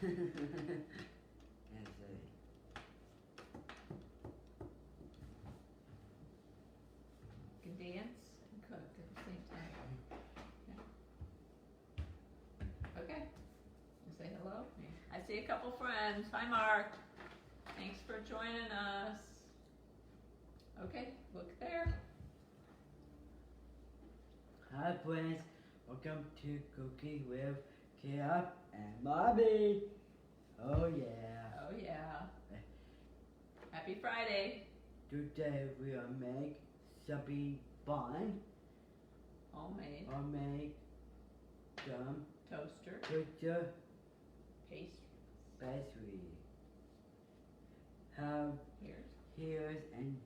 And say, You can dance and cook at the same time. Yeah. Okay. You say hello? I see a couple friends. Hi, Mark. Thanks for joining us. Okay, look there. hi friends, welcome to Cooking with Kia and Mommy. Oh yeah. Oh, yeah. Happy Friday. Today we'll make something fun. Homemade I'll make some toaster toaster pastries. pastry. Have Here's and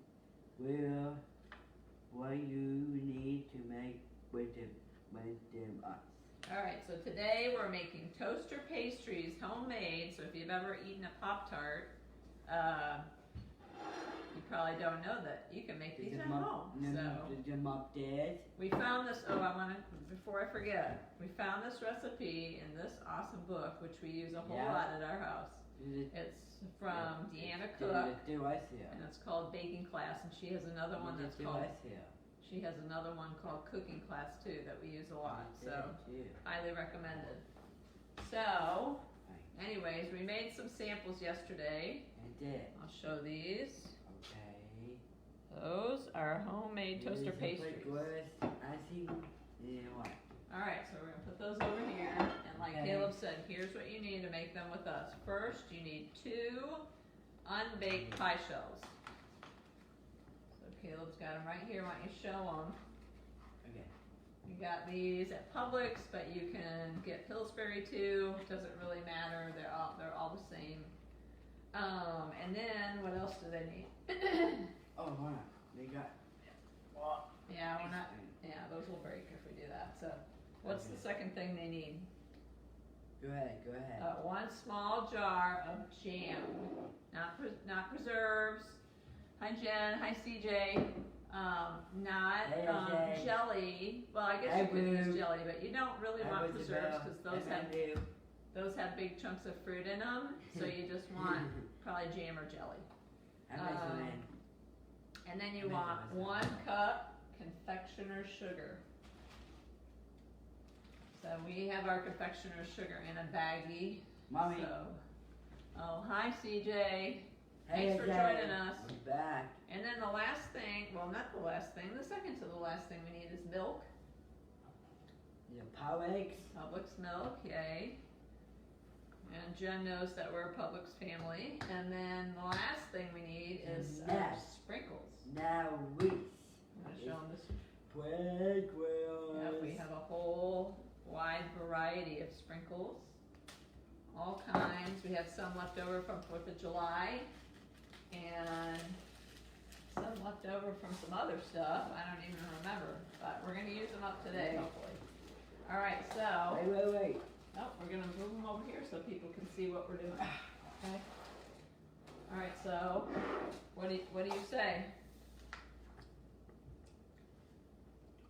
what you need to make with them us. Alright, so today we're making toaster pastries, homemade. So if you've ever eaten a Pop-Tart, you probably don't know that you can make these at home. Did your mom did? We found this, before I forget, we found this recipe in this awesome book, which we use a whole lot at our house. It's from Deanna Cook, and it's called Baking Class, and she has another one that's called, she has another one called Cooking Class too, that we use a lot, so highly recommended. So, anyways, we made some samples yesterday. I did. I'll show these. Okay. Those are homemade toaster pastries. I see. What? Alright, so we're going to put those over here, and like Caleb said, here's what you need to make them with us. First, you need 2 unbaked pie shells. So Caleb's got them right here. Why don't you show them? Okay. You got these at Publix, but you can get Pillsbury too. It doesn't really matter. They're all the same. And then what else do they need? Oh, wow. They got. Yeah, we're not. Yeah, those will break if we do that. So, what's the second thing they need? Go ahead. 1 small jar of jam, not preserves. Hi Jen. Hi CJ. Not jelly. Well, I guess you could use jelly, but you don't really want preserves because those have big chunks of fruit in them. So you just want probably jam or jelly. And then you want 1 cup confectioner sugar. So we have our confectioner sugar in a baggie. Mommy. So, oh, hi CJ. Thanks for joining us. I'm back. And then the last thing, well, not the last thing, the second to the last thing we need is milk. Publix milk, yay. And Jen knows that we're a Publix family. And then the last thing we need is sprinkles. Now we. I'm going to show them this. Piecrust. Yep, we have a whole wide variety of sprinkles. All kinds. We have some left over from 4th of July. And some left over from some other stuff. I don't even remember. But we're going to use them up today, hopefully. All right, so. Wait. Oh, we're going to move them over here so people can see what we're doing. Okay. All right, so what do you say?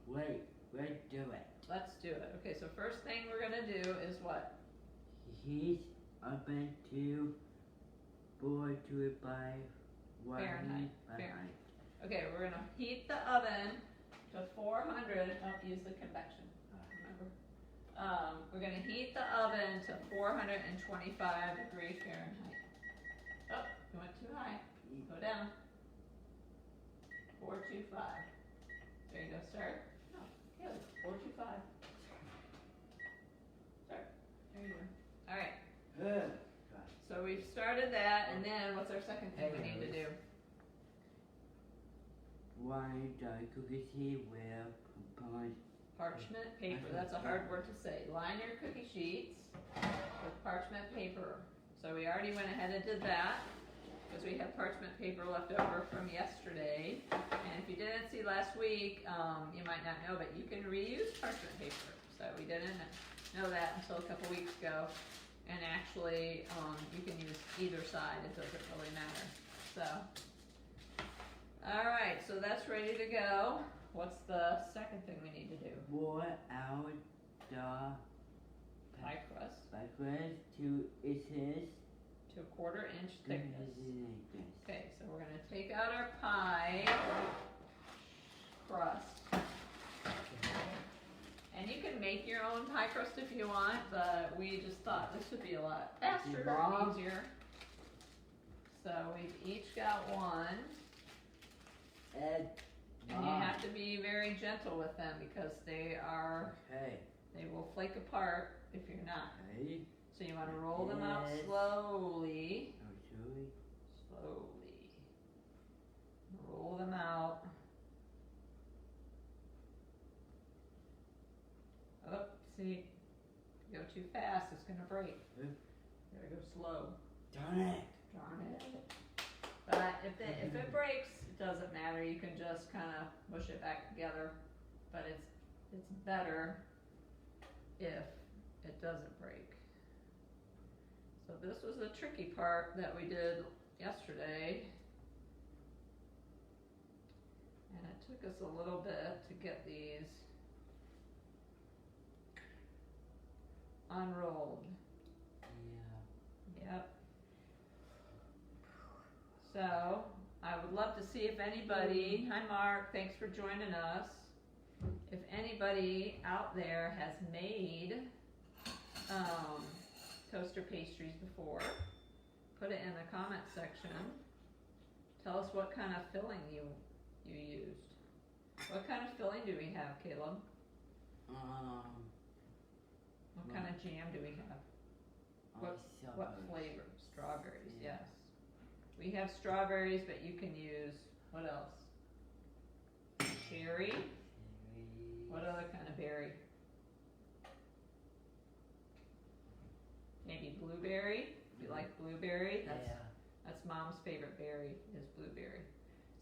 Wait, let's do it. Let's do it. Okay, so first thing we're going to do is what? Heat oven to 425 Fahrenheit. Okay, we're going to heat the oven to 400. Oh, use the convection. Remember? We're going to heat the oven to 425 degrees Fahrenheit. Oh, you went too high. Go down. 425. There you go, start. No, yeah, 425. Start. There you go. All right. Good. So we've started that, and then what's our second thing we need to do? Line the cookie sheet with parchment paper. That's a hard word to say. Line your cookie sheets with parchment paper. So we already went ahead and did that because we have parchment paper left over from yesterday. And if you didn't see last week, you might not know, but you can reuse parchment paper. So we didn't know that until a couple weeks ago. And actually, you can use either side. It doesn't really matter. So, all right, so that's ready to go. What's the second thing we need to do? Pour out the pie crust piecrust 2 inches. to 1/4 inch thickness. Thickness. Okay, so we're going to take out our pie crust. And you can make your own pie crust if you want, but we just thought this would be a lot faster and easier. So we've each got one. And And you have to be very gentle with them because they will flake apart if you're not. Okay. So you want to roll them out slowly. Slowly. Roll them out. Oh, see, if you go too fast, it's going to break. You gotta go slow. Darn it. But if it breaks, it doesn't matter. You can just kind of mush it back together. But it's better if it doesn't break. So this was the tricky part that we did yesterday. And it took us a little bit to get these unrolled. Yeah. Yep. So, I would love to see if anybody, hi Mark, thanks for joining us. If anybody out there has made toaster pastries before, put it in the comment section. Tell us what kind of filling you used. What kind of filling do we have, Caleb? What kind of jam do we have? What flavor? Strawberries, Yeah. yes. We have strawberries, but you can use, what else? Cherry. What other kind of berry? Maybe blueberry. If you like blueberry, that's Mom's favorite berry is blueberry.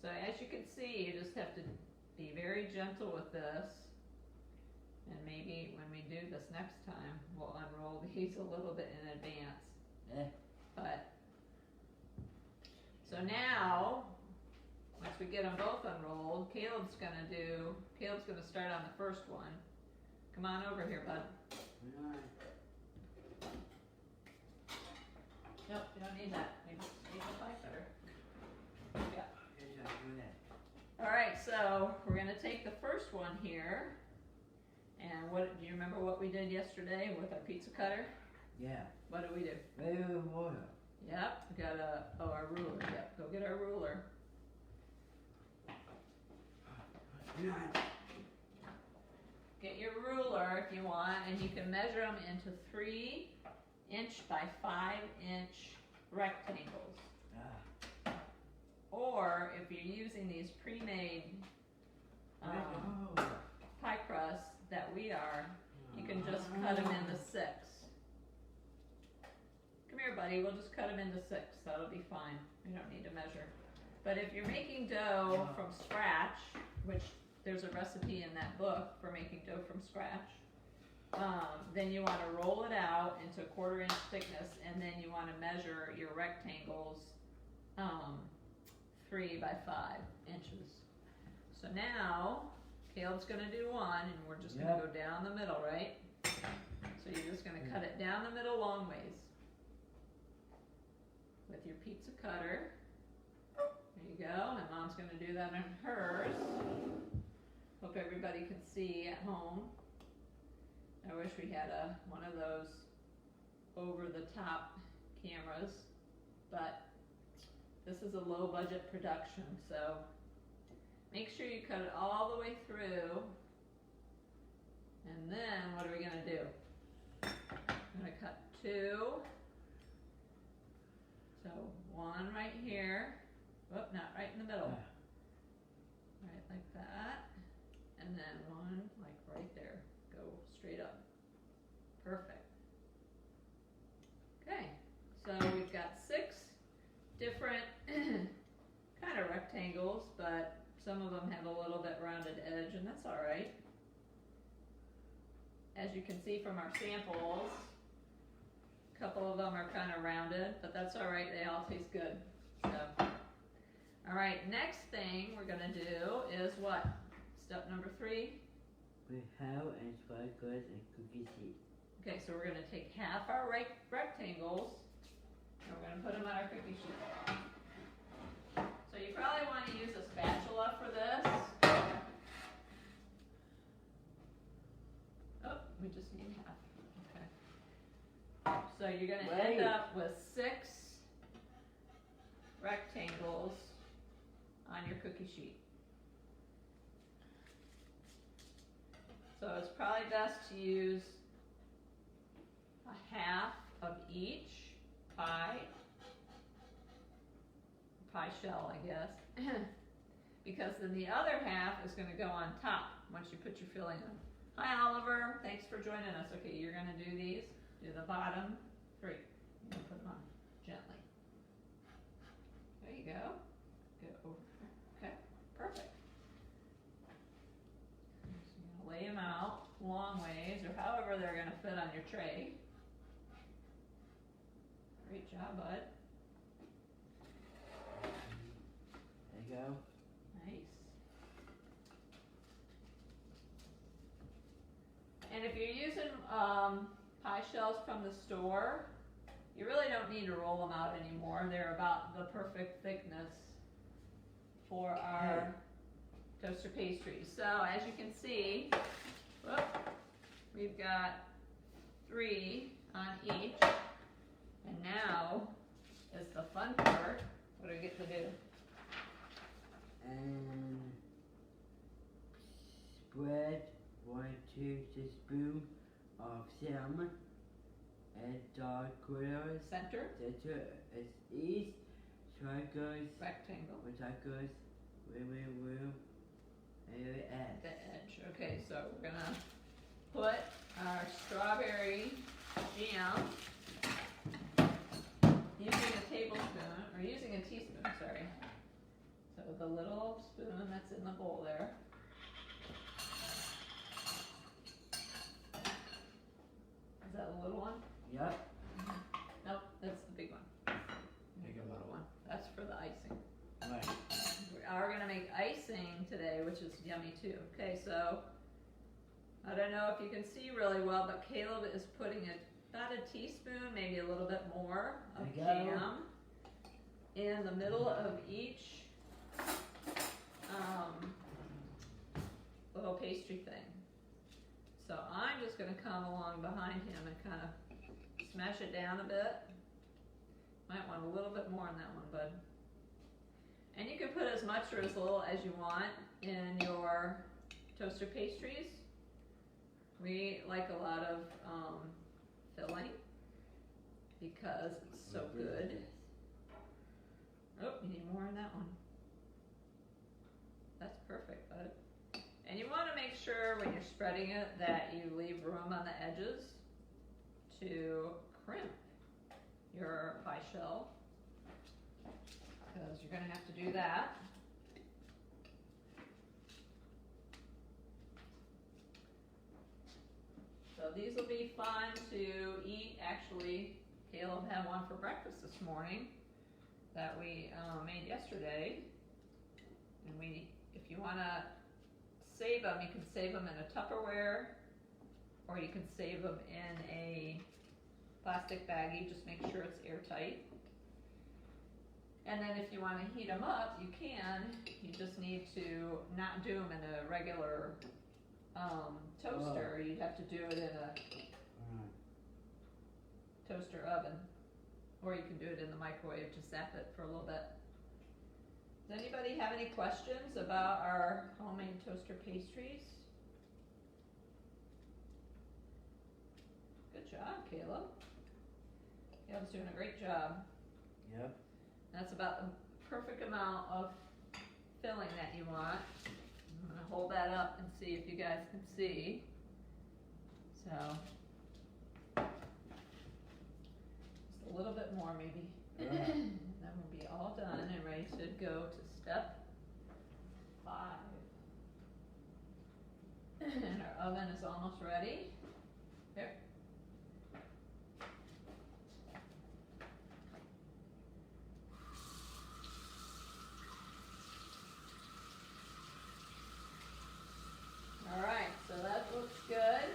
So as you can see, you just have to be very gentle with this. And maybe when we do this next time, we'll unroll these a little bit in advance. But, so now, once we get them both unrolled, Caleb's gonna start on the first one. Come on over here, bud. Nope, you don't need that. Maybe the pie cutter. Yeah. Alright, so we're gonna take the first one here. And do you remember what we did yesterday with our pizza cutter? Yeah. What did we do? Water. Yep, we got our ruler. Yep, go get our ruler. Get your ruler if you want, and you can measure them into 3-inch by 5-inch rectangles. Or if you're using these pre-made pie crusts that we are, you can just cut them into 6. Come here, buddy. We'll just cut them into 6. That'll be fine. We don't need to measure. But if you're making dough from scratch, which there's a recipe in that book for making dough from scratch, then you want to roll it out into 1/4 inch thickness, and then you want to measure your rectangles 3 by 5 inches. So now, Caleb's going to do one, and we're just going to go down the middle, right? So you're just going to cut it down the middle long ways with your pizza cutter. There you go, and Mom's going to do that on hers. Hope everybody can see at home. I wish we had one of those over-the-top cameras, but this is a low-budget production, so make sure you cut it all the way through. And then what are we going to do? I'm going to cut 2. So 1 right here. Whoop, not right in the middle. Right like that. And then 1 like right there. Go straight up. Perfect. Okay, so we've got 6 different kind of rectangles, but some of them have a little bit rounded edge, and that's all right. As you can see from our samples, a couple of them are kind of rounded, but that's all right. They all taste good. So, all right, next thing we're going to do is what? Step number 3? We have and sprinkles and cookie sheet. Okay, so we're gonna take half our rectangles and we're gonna put them on our cookie sheet. So you probably want to use a spatula for this. Oh, we just need half. Okay. So you're gonna end up with 6 rectangles on your cookie sheet. So it's probably best to use a half of each pie shell, I guess, because then the other half is going to go on top once you put your filling on. Hi Oliver, thanks for joining us. Okay, you're going to do these. Do the bottom 3. You're going to put them on gently. There you go. Go over. Okay, perfect. So you're going to lay them out long ways, or however they're going to fit on your tray. Great job, bud. There you go. Nice. And if you're using pie shells from the store, you really don't need to roll them out anymore. They're about the perfect thickness for our toaster pastries. So as you can see, whoop, we've got 3 on each. And now is the fun part. What do we get to do? And spread 1 tablespoon of salmon and dark colors. Center. Center is east. Triangles. Rectangle. Rectangles. Room. And the edge. The edge. Okay, so we're gonna put our strawberry jam using a tablespoon, or using a teaspoon, sorry. So the little spoon that's in the bowl there. Is that a little one? Yep. Nope, that's the big one. Make a little one. That's for the icing. Right. We are gonna make icing today, which is yummy too. Okay, so I don't know if you can see really well, but Caleb is putting about a teaspoon, maybe a little bit more of jam in the middle of each little pastry thing. So I'm just going to come along behind him and kind of smash it down a bit. Might want a little bit more on that one, bud. And you can put as much or as little as you want in your toaster pastries. We like a lot of filling because it's so good. Oh, you need more in that one. That's perfect, bud. And you want to make sure when you're spreading it that you leave room on the edges to crimp your pie shell, because you're going to have to do that. So these will be fun to eat. Actually, Caleb had one for breakfast this morning that we made yesterday. And if you want to save them, you can save them in a Tupperware, or you can save them in a plastic baggie. Just make sure it's airtight. And then if you want to heat them up, you can. You just need to not do them in a regular toaster. You'd have to do it in a toaster oven, or you can do it in the microwave to zap it for a little bit. Does anybody have any questions about our homemade toaster pastries? Good job, Caleb. Caleb's doing a great job. Yep. That's about the perfect amount of filling that you want. I'm going to hold that up and see if you guys can see. So, just a little bit more maybe. And then we'll be all done and ready to go to step 5. And our oven is almost ready. Here. Alright, so that looks good.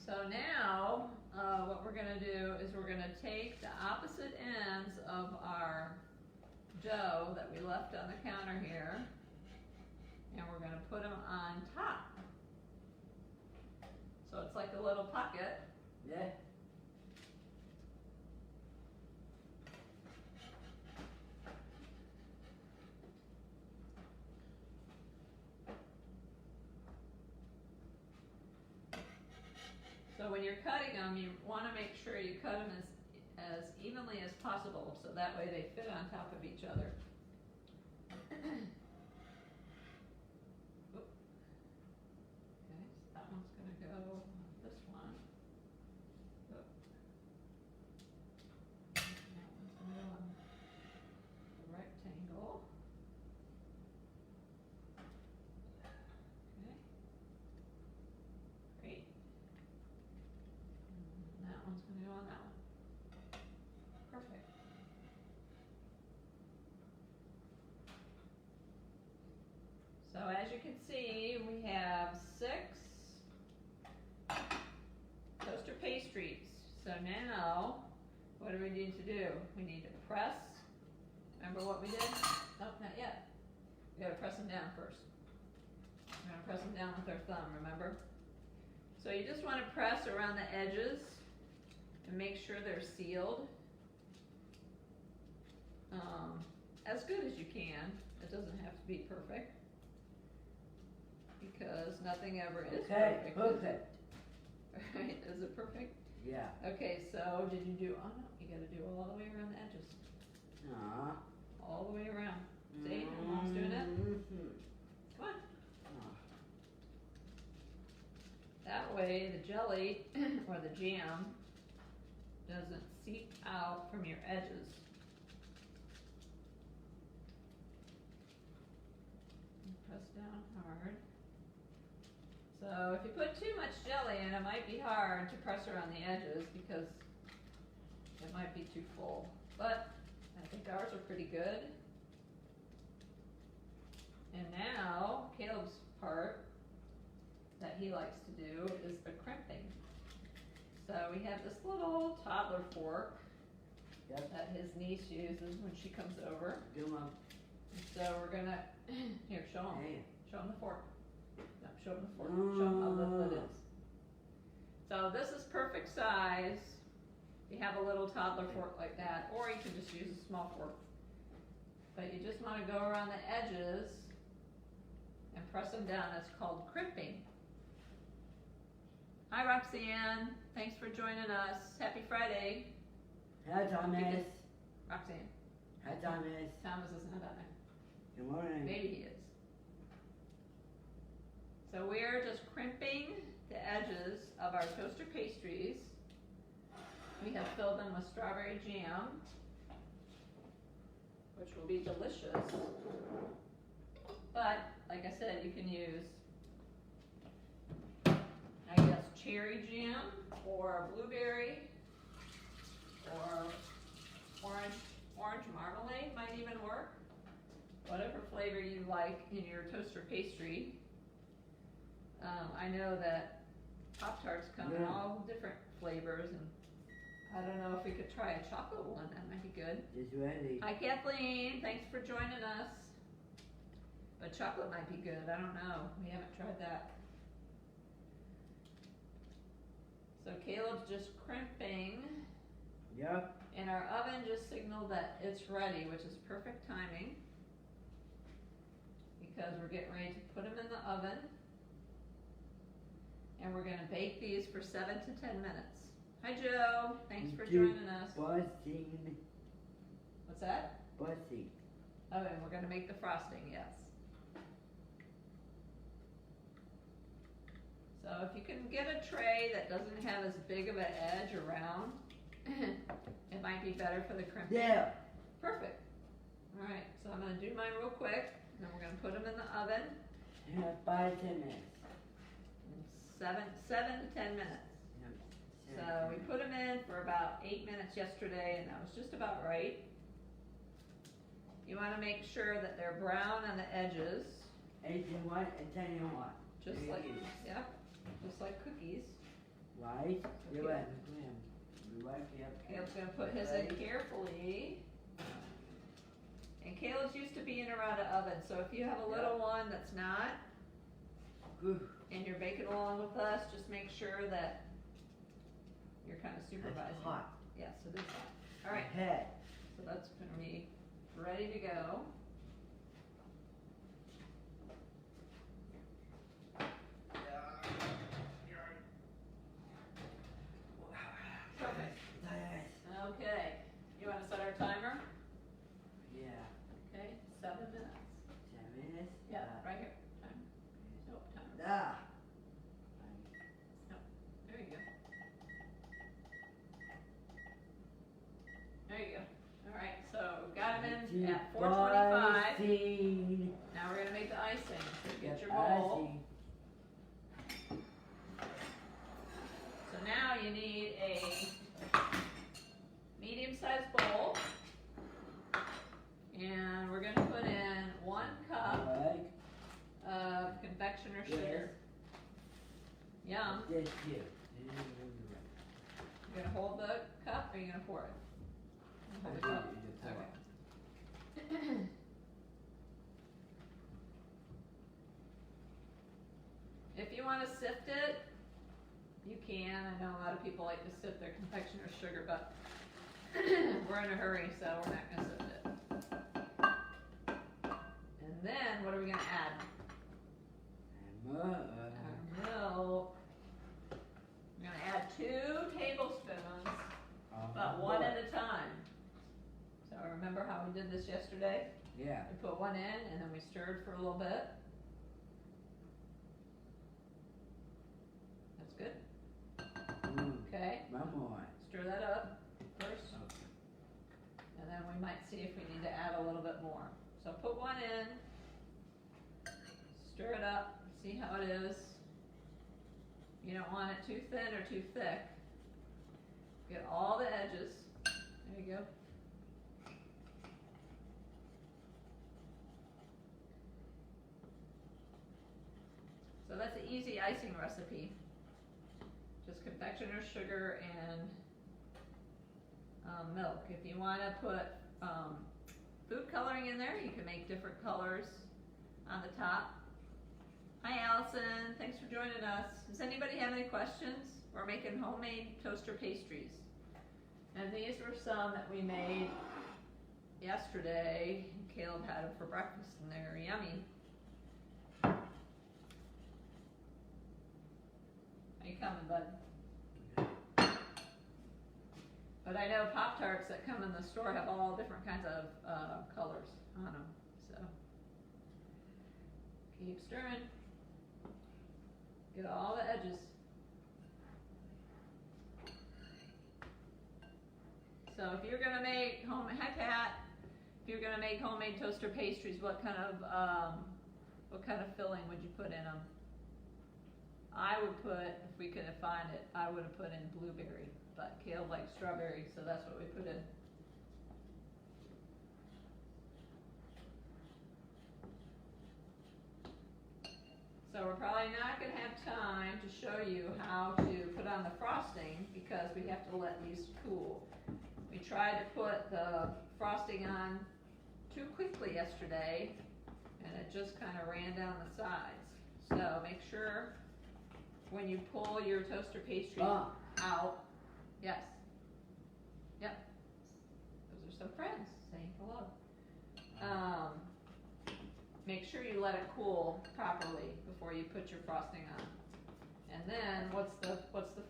So now, what we're gonna do is we're gonna take the opposite ends of our dough that we left on the counter here, and we're gonna put them on top. So it's like a little pocket. Yeah. So when you're cutting them, you want to make sure you cut them as evenly as possible, so that way they fit on top of each other. Oop. Okay, so that one's going to go on this one. Oop. And that one's going to go on the rectangle. Okay. Great. And that one's going to go on that one. Perfect. So as you can see, we have 6 toaster pastries. So now, what do we need to do? We need to press. Remember what we did? Nope, not yet. We gotta press them down first. We're gonna press them down with our thumb, remember? So you just wanna press around the edges and make sure they're sealed. As good as you can. It doesn't have to be perfect, because nothing ever is perfect. Perfect. Right? Is it perfect? Yeah. Okay, so did you do, oh no, you gotta do all the way around the edges. Aw. All the way around. See, your mom's doing it? Come on. That way the jelly or the jam doesn't seep out from your edges. Press down hard. So if you put too much jelly in, it might be hard to press around the edges because it might be too full. But I think ours are pretty good. And now Caleb's part that he likes to do is the crimping. So we have this little toddler fork that his niece uses when she comes over. Good one. So we're gonna, here, show him. Hey. Show him the fork. No, show him the fork. Show him how little it is. So this is perfect size. You have a little toddler fork like that, or you can just use a small fork. But you just want to go around the edges and press them down. That's called crimping. Hi Roxanne, thanks for joining us. Happy Friday. Hi, Thomas. Roxanne. Hi, Thomas. Thomas is not on there. Good morning. Maybe he is. So we're just crimping the edges of our toaster pastries. We have filled them with strawberry jam, which will be delicious. But, like I said, you can use, I guess, cherry jam, or blueberry, or orange marmalade might even work. Whatever flavor you like in your toaster pastry. I know that Pop-Tarts come in all different flavors, and I don't know if we could try a chocolate one. That might be good. It's ready. Hi Kathleen, thanks for joining us. But chocolate might be good. I don't know. We haven't tried that. So Caleb's just crimping. Yep. And our oven just signaled that it's ready, which is perfect timing, because we're getting ready to put them in the oven. And we're going to bake these for 7 to 10 minutes. Hi Joe, thanks for joining us. Busting. What's that? Busting. Oh, and we're going to make the frosting, yes. So if you can get a tray that doesn't have as big of an edge around, it might be better for the crimping. Yeah. Perfect. All right, so I'm going to do mine real quick, and then we're going to put them in the oven. Yeah, 5 to 10 minutes. 7 to 10 minutes. Yeah. So we put them in for about 8 minutes yesterday, and that was just about right. You want to make sure that they're brown on the edges. 8 in 1 and 10 in 1. Just like, yeah, just like cookies. Right? You're Okay. right. You're right. Caleb's gonna put his in carefully. And Caleb's used to being around an oven, so if you have a little one that's not, and you're baking along with us, just make sure that you're kind of supervising. It's hot. Yes, it is hot. All right, Head. so that's gonna be ready to go. Okay, you wanna set our timer? Yeah. Okay, 7 minutes. 7 minutes? Yeah, right here. Time. Nope, timer. Ah. There you go. There you go. All right, so we got them in at 425. Now we're gonna make the icing. So get your bowl. So now you need a medium-sized bowl, and we're gonna put in 1 cup of confectioner sugar. Yum. Yes, you. You're gonna hold the cup, or are you gonna pour it? Hold the cup. Okay. If you want to sift it, you can. I know a lot of people like to sift their confectioner sugar, but we're in a hurry, so we're not going to sift it. And then, what are we going to add? Our milk. We're going to add 2 tablespoons, but 1 at a time. So remember how we did this yesterday? Yeah. We put 1 in, and then we stirred for a little bit. That's good. Okay. One more. Stir that up first. Okay. And then we might see if we need to add a little bit more. So put 1 in, stir it up, see how it is. You don't want it too thin or too thick. Get all the edges. There you go. So that's an easy icing recipe. Just confectioner sugar and milk. If you want to put food coloring in there, you can make different colors on the top. Hi Allison, thanks for joining us. Does anybody have any questions? We're making homemade toaster pastries. And these were some that we made yesterday. Caleb had them for breakfast and they're yummy. How you coming, bud? But I know Pop-Tarts that come in the store have all different kinds of colors on them, so keep stirring. Get all the edges. So if you're gonna make hi Pat, if you're gonna make homemade toaster pastries, what kind of filling would you put in them? I would put, if we could find it, I would have put in blueberry, but Caleb likes strawberry, so that's what we put in. So we're probably not going to have time to show you how to put on the frosting because we have to let these cool. We tried to put the frosting on too quickly yesterday, and it just kind of ran down the sides. So make sure when you pull your toaster pastry out, yes, yep, those are some friends saying hello. Make sure you let it cool properly before you put your frosting on. And then what's the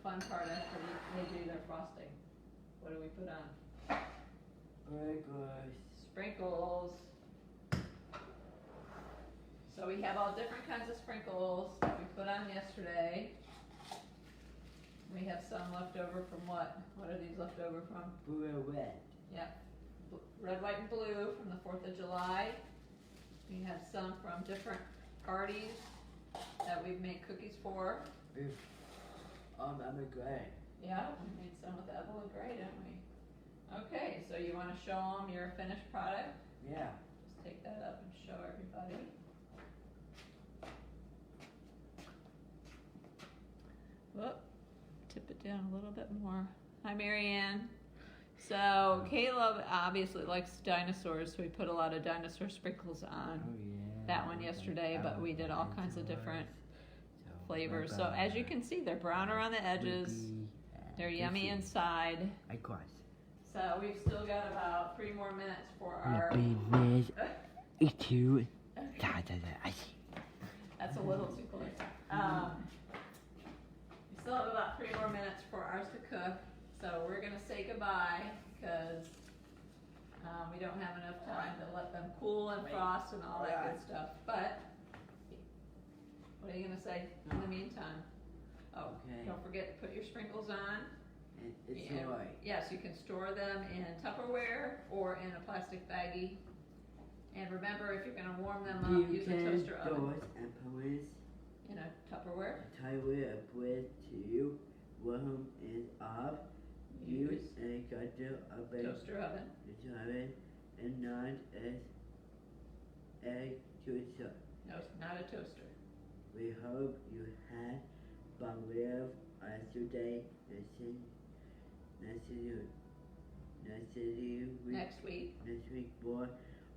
fun part after they do their frosting? What do we put on? Sprinkles. So we have all different kinds of sprinkles that we put on yesterday. We have some left over from what? What are these left over from? Blue and red. Yep. Red, white, and blue from the 4th of July. We have some from different parties that we've made cookies for. Emma Gray. Yeah, we made some with Evelyn Gray, didn't we? Okay, so you want to show them your finished product? Yeah. Just take that up and show everybody. Whoop. tip it down a little bit more. Hi, Marianne. So Caleb obviously likes dinosaurs, so we put a lot of dinosaur sprinkles on that one yesterday, but we did all kinds of different flavors. So as you can see, they're brown around the edges. They're yummy inside. So we've still got about 3 more minutes for our... That's a little too close. We still have about 3 more minutes for ours to cook. So we're going to say goodbye because we don't have enough time to let them cool and frost and all that good stuff. But what are you going to say in the meantime? Oh, don't forget to put your sprinkles on. Yes, you can store them in Tupperware or in a plastic baggie. And remember, if you're going to warm them up, use a toaster oven. In a Tupperware. To warm it up. Use a toaster oven. And not a toaster. No, not a toaster. We hope you had fun with us today. Next week for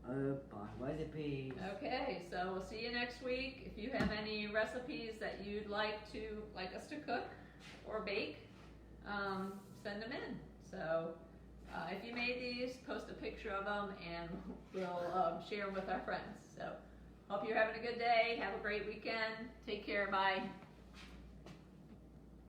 our recipes. Okay, so we'll see you next week. If you have any recipes that you'd like us to cook or bake, send them in. So if you made these, post a picture of them and we'll share them with our friends. So hope you're having a good day. Have a great weekend. Take care. Bye.